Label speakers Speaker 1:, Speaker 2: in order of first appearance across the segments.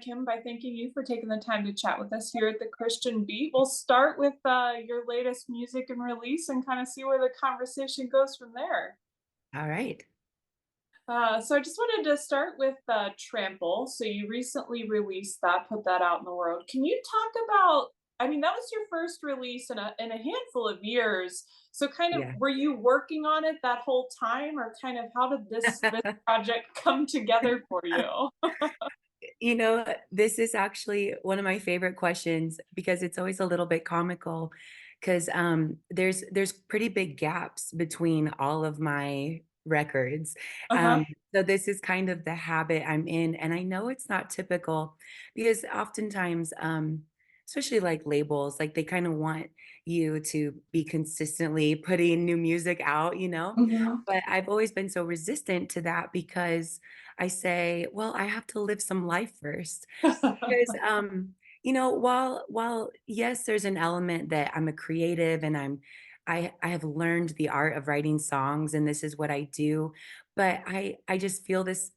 Speaker 1: Kim by thanking you for taking the time to chat with us here at the Christian Beat. We'll start with your latest music and release and kind of see where the conversation goes from there.
Speaker 2: All right.
Speaker 1: So I just wanted to start with Trample. So you recently released that, put that out in the world. Can you talk about, I mean, that was your first release in a handful of years. So kind of
Speaker 2: Yeah.
Speaker 1: were you working on it that whole time, or kind of how did this project come together for you?
Speaker 2: This is actually one of my favorite questions because it's always a little bit comical because there's pretty big gaps between all of my records.
Speaker 1: Uh-huh.
Speaker 2: So this is kind of the habit I'm in, and I know it's not typical because oftentimes, especially like labels, like they kind of want you to be consistently putting new music out,
Speaker 1: Mhm.
Speaker 2: but I've always been so resistant to that because I say, well, I have to live some life first. Because while yes, there's an element that I'm a creative and I have learned the art of writing songs and this is what I do, but I just feel this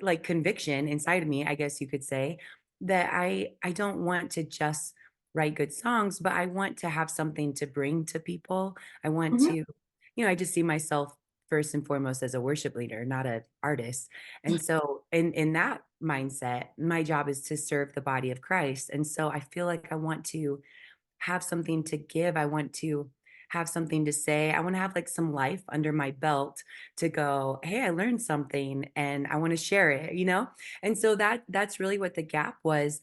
Speaker 2: like conviction inside of me, I guess you could say, that I don't want to just write good songs, but I want to have something to bring to people. I want
Speaker 1: Mhm.
Speaker 2: to, I just see myself first and foremost as a worship leader, not an artist. And so in that mindset, my job is to serve the body of Christ. And so I feel like I want to have something to give. I want to have something to say. I want to have like some life under my belt to go, hey, I learned something and I want to share it. And so that's really what the gap was.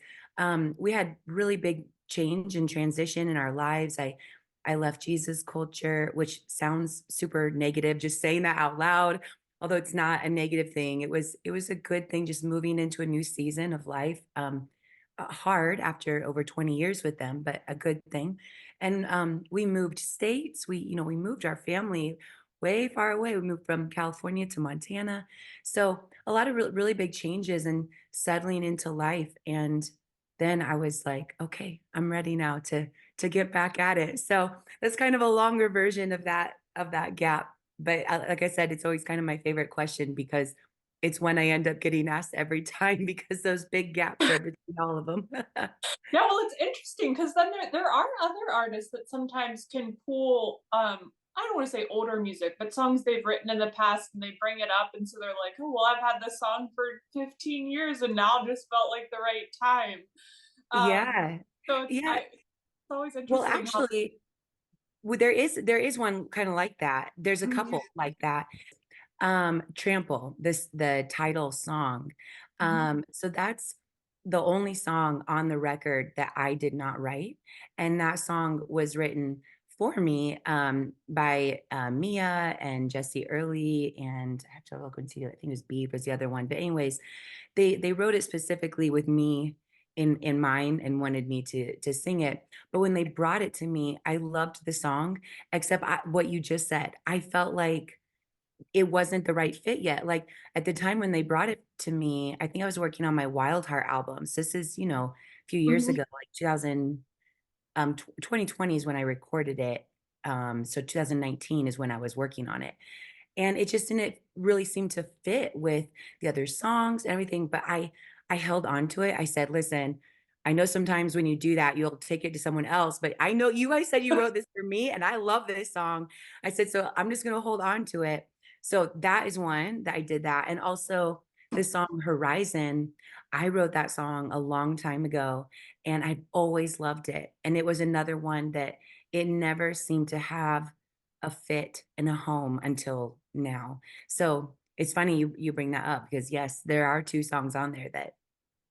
Speaker 2: We had really big change and transition in our lives. I left Jesus culture, which sounds super negative, just saying that out loud, although it's not a negative thing. It was a good thing, just moving into a new season of life. Hard after over 20 years with them, but a good thing. And we moved states. We moved our family way far away. We moved from California to Montana. So a lot of really big changes and settling into life. And then I was like, okay, I'm ready now to get back at it. So that's kind of a longer version of that gap. But like I said, it's always kind of my favorite question because it's when I end up getting asked every time because those big gaps are between all of them.
Speaker 1: Yeah, well, it's interesting because then there are other artists that sometimes can pull I don't want to say older music, but songs they've written in the past and they bring it up and so they're like, "Oh, well, I've had this song for 15 years and now just felt like the right time." Um
Speaker 2: Yeah.
Speaker 1: so
Speaker 2: Yeah.
Speaker 1: it's always
Speaker 2: Well,
Speaker 1: interesting how
Speaker 2: actually, there is one kind of like that. There's a
Speaker 1: Mhm,
Speaker 2: couple like that. Trample, the title song.
Speaker 1: mhm,
Speaker 2: So that's the only song on the record that I did not write. And that song was written for me by Mia and Jesse Early, and I have to look and see, I think it was Beeb was the other one. But anyways, they wrote it specifically with me in mind and wanted me to sing it. But when they brought it to me, I loved the song, except what you just said. I felt like it wasn't the right fit yet. Like at the time when they brought it to me, I think I was working on my Wild Heart album. So this is, a few years
Speaker 1: mhm,
Speaker 2: ago, like 2020 is when I recorded it. So 2019 is when I was working on it. And it just didn't really seem to fit with the other songs and everything. But I held on to it. I said, listen, I know sometimes when you do that, you'll take it to someone else, but I know you guys said you wrote this for me and I love this song. I said, so I'm just gonna hold on to it. So that is one that I did that. And also the song Horizon, I wrote that song a long time ago and I've always loved it. And it was another one that it never seemed to have a fit and a home until now. So it's funny you bring that up because yes, there are two songs on there that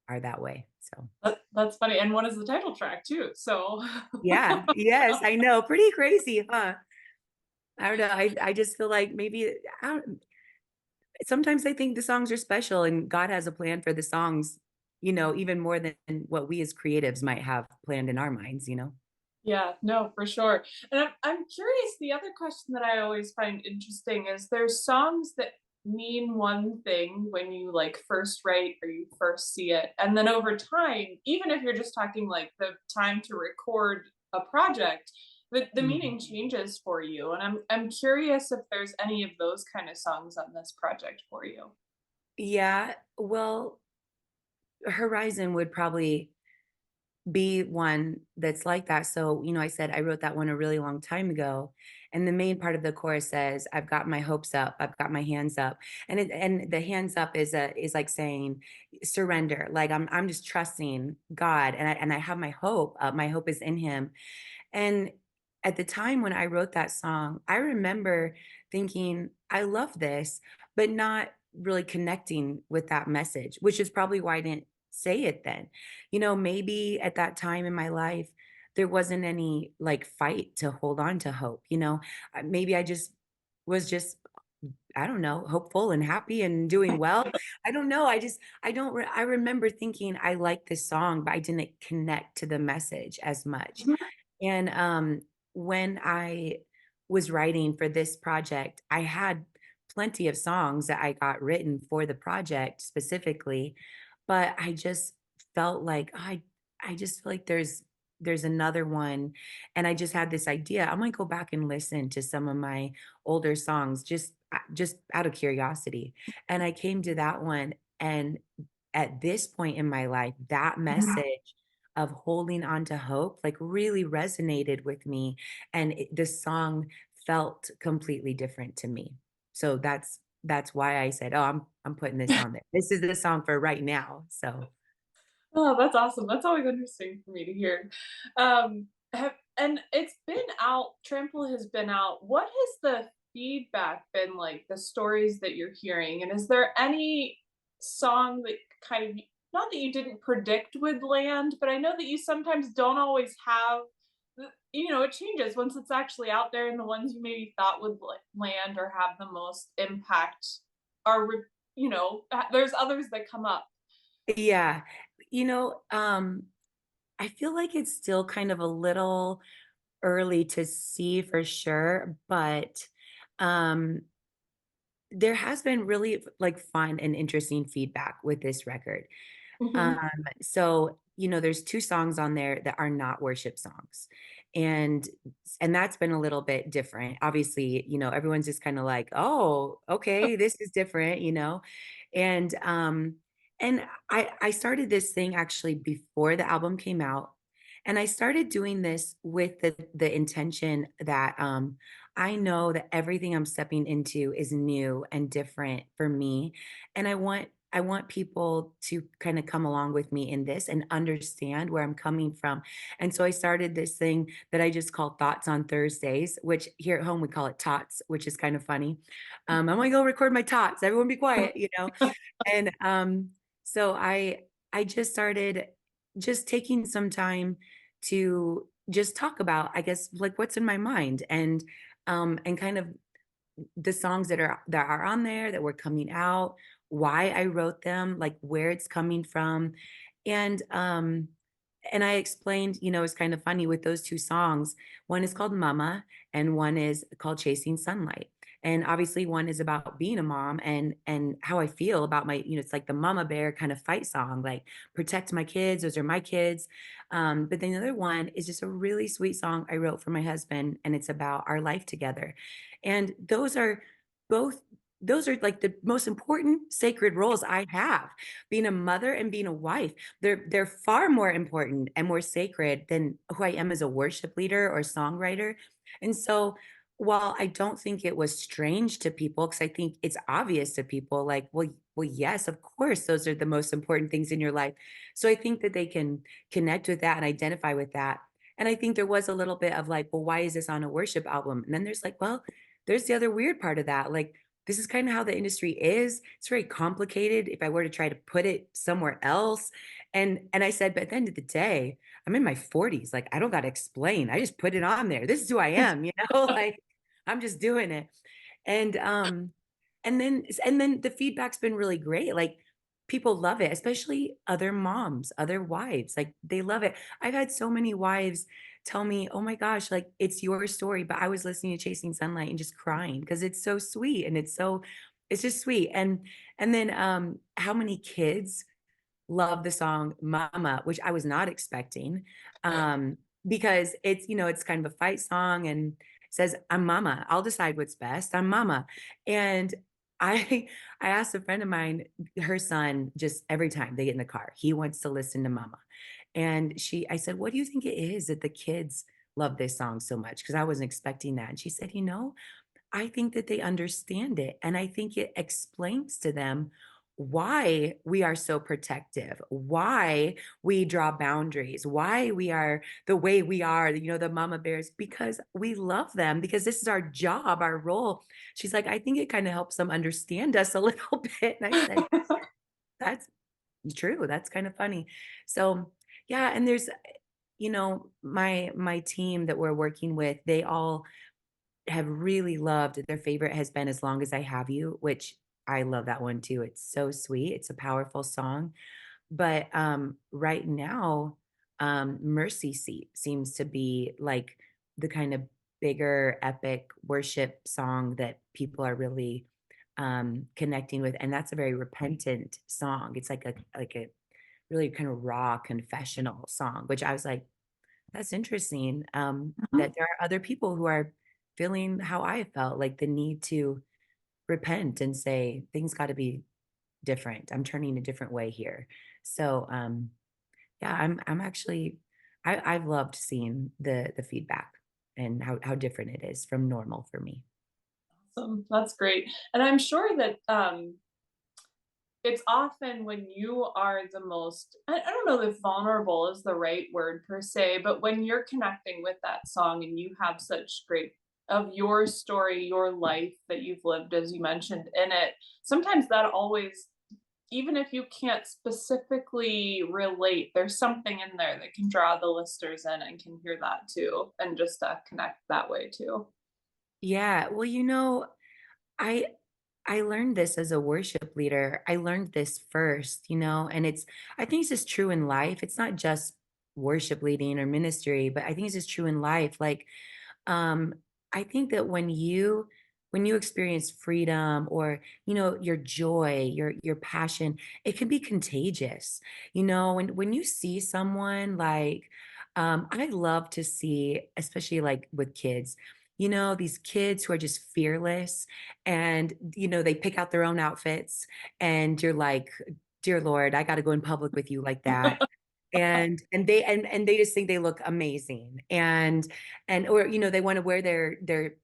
Speaker 2: are that way. So
Speaker 1: that's funny. And one is the title track too. So
Speaker 2: yeah, yes, I know. Pretty crazy, huh? I don't know. I just feel like maybe I don't, sometimes I think the songs are special and God has a plan for the songs, even more than what we as creatives might have planned in our minds.
Speaker 1: yeah, no, for sure. And I'm curious, the other question that I always find interesting is there's songs that mean one thing when you like first write or you first see it. And then over time, even if you're just talking like the time to record a project, the
Speaker 2: Mhm.
Speaker 1: meaning changes for you. And I'm curious if there's any of those kind of songs on this project for you.
Speaker 2: Yeah, well, Horizon would probably be one that's like that. So, I said I wrote that one a really long time ago. And the main part of the chorus says, I've got my hopes up, I've got my hands up. And the hands up is like saying surrender. Like I'm just trusting God, and I have my hope up. My hope is in him. And at the time when I wrote that song, I remember thinking, I love this, but not really connecting with that message, which is probably why I didn't say it then. Maybe at that time in my life, there wasn't any like fight to hold on to hope. Maybe I just was just, I don't know, hopeful and happy and doing well. I don't know. I don't, I remember thinking I like this song, but I didn't connect to the message as much. And, when I was writing for this project, I had plenty of songs that I got written for the project specifically, but I just felt like I just feel like there's another one, and I just had this idea. I'm gonna go back and listen to some of my older songs just out of curiosity. And I came to that one, and at this point in my life, that message of holding on to hope, like, really resonated with me, and the song felt completely different to me. So that's why I said, "Oh, I'm putting this on there. This is the song for right now." So,
Speaker 1: Oh, that's awesome. That's always interesting for me to hear. And it's been out, Trample has been out. What has the feedback been like, the stories that you're hearing? And is there any song that kind of, not that you didn't predict would land, but I know that you sometimes don't always have, it changes once it's actually out there, and the ones you maybe thought would land or have the most impact are, there's others that come up.
Speaker 2: yeah. You know, um, I feel like it's still kind of a little early to see for sure, but, um there has been really, like, fun and interesting feedback with this record. Um,
Speaker 1: Mhm.
Speaker 2: so, there's 2 songs on there that are not worship songs, and that's been a little bit different. Obviously, everyone's just kinda like, "Oh, okay, this is different," you know? And, I started this thing actually before the album came out, and I started doing this with the intention that, I know that everything I'm stepping into is new and different for me, and I want people to kinda come along with me in this and understand where I'm coming from. And so I started this thing that I just call Thoughts on Thursdays, which here at home we call it Tots, which is kind of funny. "I'm gonna go record my tots, everyone be quiet," you know? And, so I just started just taking some time to just talk about, I guess, like, what's in my mind, and kind of the songs that are on there that were coming out, why I wrote them, like, where it's coming from, and, um and I explained, it's kind of funny with those 2 songs. One is called Mama, and one is called Chasing Sunlight. And obviously one is about being a mom and how I feel about my, it's like the mama bear kind of fight song, like protect my kids, those are my kids. But then the other one is just a really sweet song I wrote for my husband, and it's about our life together. And both those are like the most important sacred roles I have, being a mother and being a wife. They're far more important and more sacred than who I am as a worship leader or songwriter. And so while I don't think it was strange to people, because I think it's obvious to people, like, well, yes, of course, those are the most important things in your life. So I think that they can connect with that and identify with that. And I think there was a little bit of like, well, why is this on a worship album? And then there's like, well, there's the other weird part of that. Like, this is kind of how the industry is. It's very complicated if I were to try to put it somewhere else. And I said, but at the end of the day, I'm in my 40s. Like, I don't got to explain. I just put it on there. This is who I am, like I'm just doing it. And and then the feedback's been really great. Like, people love it, especially other moms, other wives. Like, they love it. I've had so many wives tell me, "Oh my gosh, like, it's your story, but I was listening to Chasing Sunlight and just crying because it's so sweet and it's just sweet." And then how many kids love the song Mama, which I was not expecting, because it's kind of a fight song and says, "I'm Mama. I'll decide what's best. I'm Mama." And I I asked a friend of mine, her son, just every time they get in the car, he wants to listen to Mama. And I said, "What do you think it is that the kids love this song so much?" Because I wasn't expecting that. And she said, I think that they understand it, and I think it explains to them why we are so protective, why we draw boundaries, why we are the way we are, the mama bears, because we love them, because this is our job, our role. She's like, "I think it kinda helps them understand us a little bit." And I said, "That's true, that's kinda funny." So, yeah, and there's my team that we're working with, they all have really loved, their favorite has been "As Long as I Have You," which I love that one too. It's so sweet. It's a powerful song. But, right now, "Mercy Seat" seems to be, like, the kind of bigger epic worship song that people are really, connecting with, and that's a very repentant song. It's like a really kind of raw confessional song, which I was like, that's interesting, that there are other people who are feeling how I felt, like the need to repent and say, "Things gotta be different. I'm turning a different way here." So, yeah, I'm actually I've loved seeing the feedback and how different it is from normal for me.
Speaker 1: Awesome. That's great. And I'm sure that it's often when you are the most, I don't know if vulnerable is the right word per se, but when you're connecting with that song and you have such great of your story, your life that you've lived, as you mentioned in it, sometimes that always, even if you can't specifically relate, there's something in there that can draw the listeners in and can hear that too, and just connect that way too.
Speaker 2: Yeah, well, I I learned this as a worship leader. I learned this first, and I think it's just true in life. It's not just worship leading or ministry, but I think it's just true in life. Like, um, I think that when you experience freedom or, your joy, your passion, it can be contagious. When you see someone like, I love to see, especially like with kids, these kids who are just fearless, and they pick out their own outfits, and you're like, "Dear Lord, I got to go in public with you like that." And they just think they look amazing, and or they want to wear their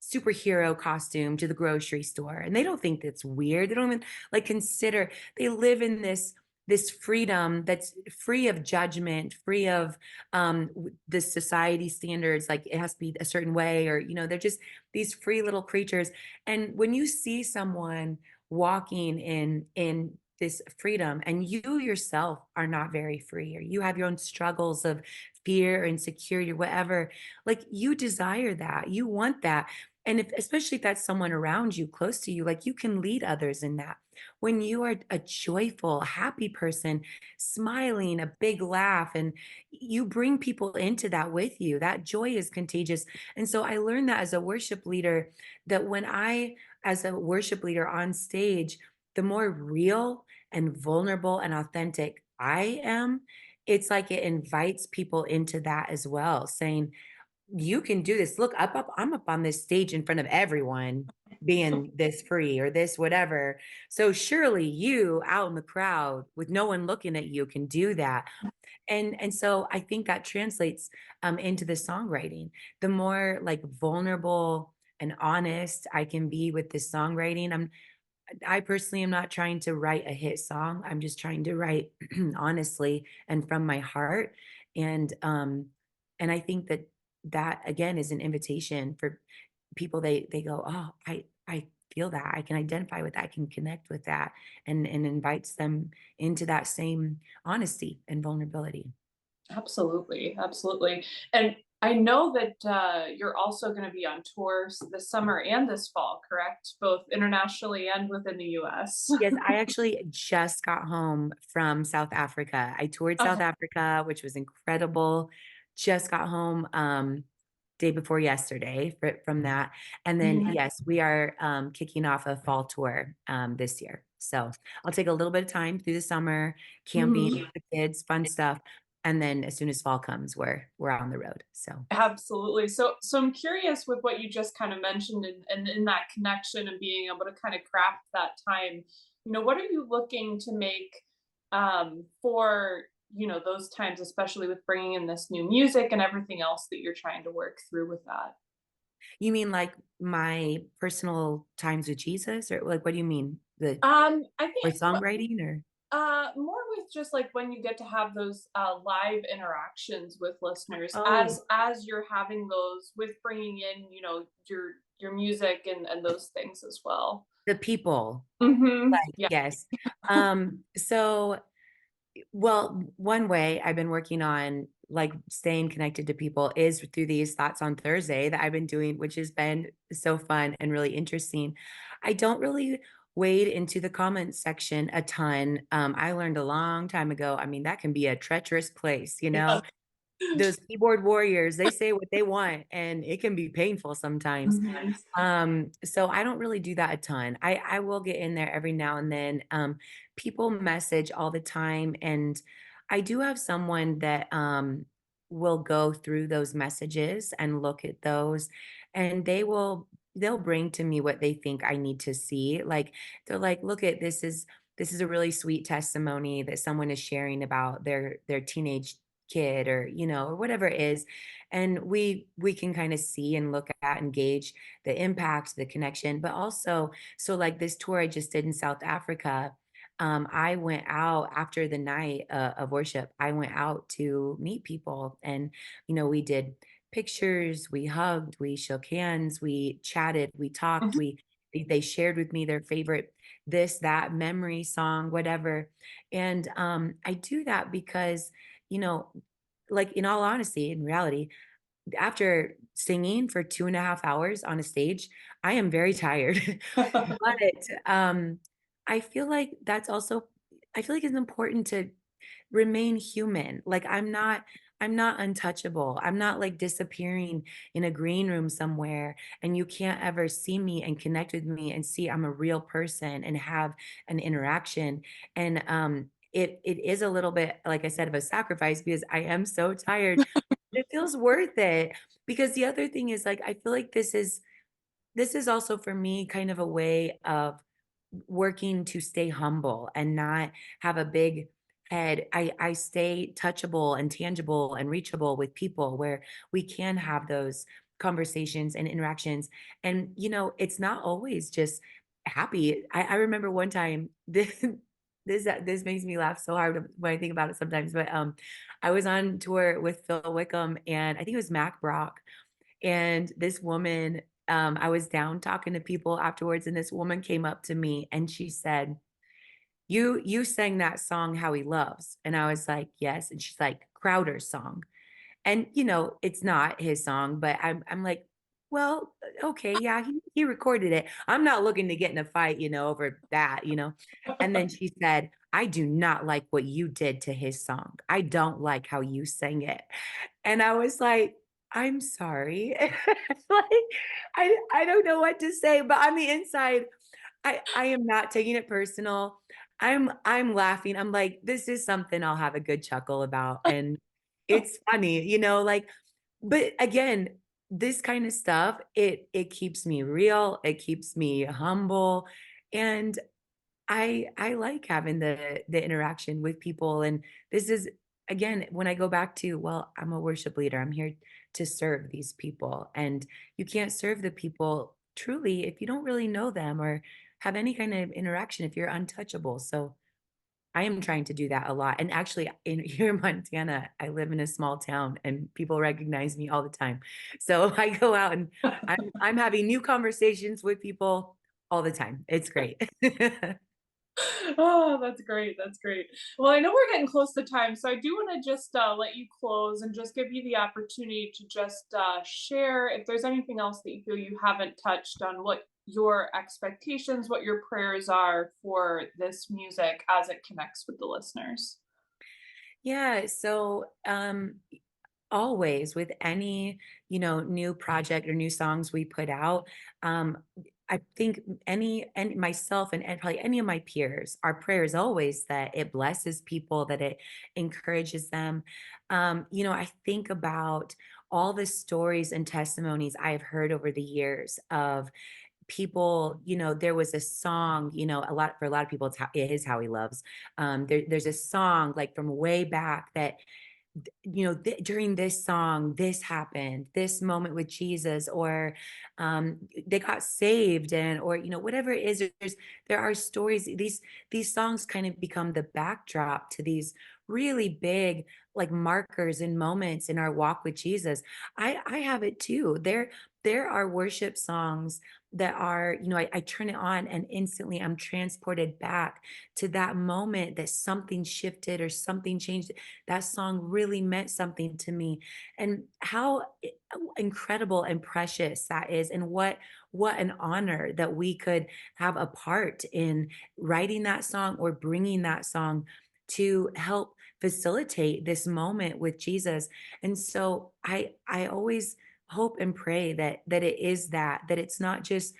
Speaker 2: superhero costume to the grocery store, and they don't think that's weird. They don't even like consider, they live in this freedom that's free of judgment, free of the society standards, like it has to be a certain way, or they're just these free little creatures. And when you see someone walking in this freedom, and you yourself are not very free, or you have your own struggles of fear, insecurity, whatever, like you desire that, you want that. And especially if that's someone around you, close to you, like you can lead others in that. When you are a joyful, happy person, smiling, a big laugh, and you bring people into that with you, that joy is contagious. And so I learned that as a worship leader, that as a worship leader on stage, the more real and vulnerable and authentic I am, it's like it invites people into that as well, saying, "You can do this. Look, I'm up on this stage in front of everyone being this free or this whatever. So surely you out in the crowd with no one looking at you can do that." And so I think that translates into the songwriting. The more like vulnerable and honest I can be with the songwriting, I personally am not trying to write a hit song. I'm just trying to write honestly and from my heart. And I think that again is an invitation for people. They go, "Oh, I feel that. I can identify with that. I can connect with that," and invites them into that same honesty and vulnerability.
Speaker 1: Absolutely, absolutely. And I know that you're also going to be on tours this summer and this fall, correct? Both internationally and within the US.
Speaker 2: Yes, I actually just got home from South Africa. I toured South
Speaker 1: Oh,
Speaker 2: Africa, which was incredible. Just got home, day before yesterday from that. And then,
Speaker 1: mhm,
Speaker 2: yes, we are kicking off a fall tour this year. So I'll take a little bit of time through the summer, camping
Speaker 1: mhm.
Speaker 2: with the kids, fun stuff. And then as soon as fall comes, we're on the road. So
Speaker 1: Absolutely. So I'm curious with what you just kind of mentioned and in that connection and being able to kind of craft that time, what are you looking to make for, those times, especially with bringing in this new music and everything else that you're trying to work through with that?
Speaker 2: you mean like my personal times with Jesus, or like what do you mean? The
Speaker 1: I think
Speaker 2: or songwriting or
Speaker 1: more with just like when you get to have those live interactions with listeners
Speaker 2: oh,
Speaker 1: as you're having those with bringing in, your music and those things as well.
Speaker 2: the people. Like,
Speaker 1: Yeah.
Speaker 2: yes. So well, one way I've been working on like staying connected to people is through these thoughts on Thursday that I've been doing, which has been so fun and really interesting. I don't really wade into the comments section a ton. I learned a long time ago. I mean, that can be a treacherous place, you
Speaker 1: Yeah.
Speaker 2: know? Those keyboard warriors, they say what they want, and it can be painful sometimes.
Speaker 1: Mhm.
Speaker 2: So I don't really do that a ton. I will get in there every now and then. People message all the time, and I do have someone that will go through those messages and look at those, and they'll bring to me what they think I need to see. Like they're like, look at this is a really sweet testimony that someone is sharing about their teenage kid or or whatever it is, and we can kind of see and look at and gauge the impact, the connection, but also, so like this tour I just did in South Africa, I went out after the night of worship. I went out to meet people, and we did pictures, we hugged, we shook hands, we chatted, we talked,
Speaker 1: Mhm.
Speaker 2: they shared with me their favorite this, that memory song, whatever. And I do that because, you know, like in all honesty, in reality, after singing for 2.5 hours on a stage, I am very tired. But, I feel like that's also I feel like it's important to remain human. Like I'm not untouchable. I'm not like disappearing in a green room somewhere and you can't ever see me and connect with me and see I'm a real person and have an interaction. And it is a little bit, like I said, of a sacrifice because I am so tired. It feels worth it because the other thing is like I feel like this is also for me kind of a way of working to stay humble and not have a big head. I stay touchable and tangible and reachable with people where we can have those conversations and interactions. And it's not always just happy. I remember one time this makes me laugh so hard when I think about it sometimes. But I was on tour with Phil Wickham and I think it was Mac Brock, and this woman, I was down talking to people afterwards, and this woman came up to me and she said, you sang that song How He Loves. And I was like, yes. And she's like, Crowder's song. And it's not his song, but I'm like, well, okay, yeah, he recorded it. I'm not looking to get in a fight, over that. And then she said, I do not like what you did to his song. I don't like how you sang it. And I was like, I'm sorry. Like I don't know what to say, but on the inside, I am not taking it personal. I'm laughing. I'm like, this is something I'll have a good chuckle about. And it's funny, like, but again, this kind of stuff, it keeps me real, it keeps me humble. And I like having the interaction with people, and this is again when I go back to, well, I'm a worship leader. I'm here to serve these people, and you can't serve the people truly if you don't really know them or have any kind of interaction if you're untouchable. So I am trying to do that a lot. And actually in here in Montana, I live in a small town and people recognize me all the time. So I go out and I'm having new conversations with people all the time. It's great.
Speaker 1: Oh, that's great. That's great. Well, I know we're getting close to time, so I do want to just let you close and just give you the opportunity to just share if there's anything else that you feel you haven't touched on, what your expectations, what your prayers are for this music as it connects with the listeners.
Speaker 2: Yeah, so always with any new project or new songs we put out, um I think any myself and probably any of my peers, our prayer is always that it blesses people, that it encourages them. I think about all the stories and testimonies I have heard over the years of people. There was a song, a lot of people, it is how he loves. There's a song like from way back that during this song, this happened, this moment with Jesus, or they got saved, and or whatever it is. There are stories. These songs kind of become the backdrop to these really big like markers and moments in our walk with Jesus. I have it too. There are worship songs that are, I turn it on and instantly I'm transported back to that moment that something shifted or something changed. That song really meant something to me, and how incredible and precious that is, and what an honor that we could have a part in writing that song or bringing that song to help facilitate this moment with Jesus. And so I always hope and pray that it is that it's not just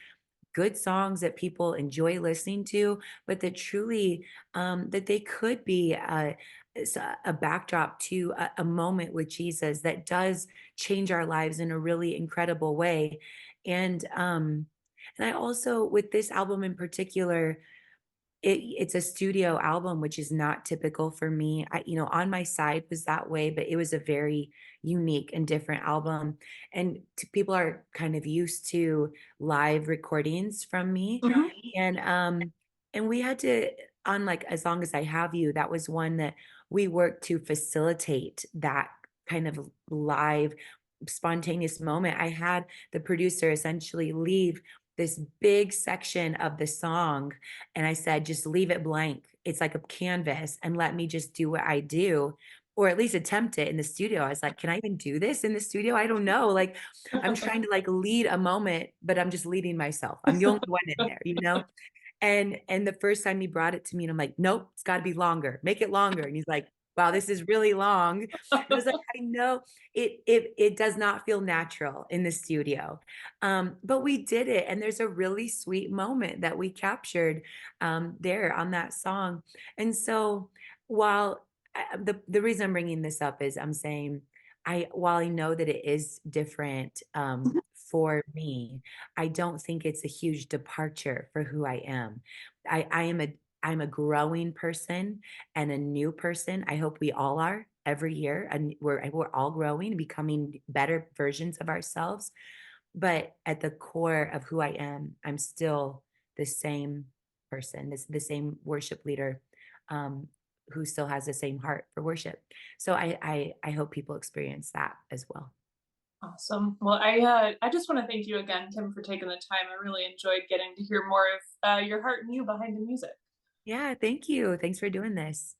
Speaker 2: good songs that people enjoy listening to, but that truly, that they could be a backdrop to a moment with Jesus that does change our lives in a really incredible way. And I also, with this album in particular, it's a studio album, which is not typical for me. On My Side was that way, but it was a very unique and different album. And people are kind of used to live recordings from me.
Speaker 1: Mhm.
Speaker 2: And we had to, on like As Long as I Have You, that was one that we worked to facilitate that kind of live spontaneous moment. I had the producer essentially leave this big section of the song, and I said, just leave it blank. It's like a canvas, and let me just do what I do, or at least attempt it in the studio. I was like, can I even do this in the studio? I don't know. Like, I'm trying to like lead a moment, but I'm just leading myself. I'm the only one in there. And the first time he brought it to me, and I'm like, "Nope, it's gotta be longer. Make it longer." And he's like, "Wow, this is really long." And I was like, "I know it does not feel natural in the studio." But we did it, and there's a really sweet moment that we captured, there on that song. And so while the reason I'm bringing this up is I'm saying while I know that it is different, for me, I don't think it's a huge departure for who I am. I'm a growing person and a new person. I hope we all are every year, and we're all growing and becoming better versions of ourselves. But at the core of who I am, I'm still the same person, the same worship leader, um, who still has the same heart for worship. So I hope people experience that as well.
Speaker 1: Awesome. Well, I just want to thank you again, Tim, for taking the time. I really enjoyed getting to hear more of your heart and you behind the music.
Speaker 2: Yeah, thank you. Thanks for doing this.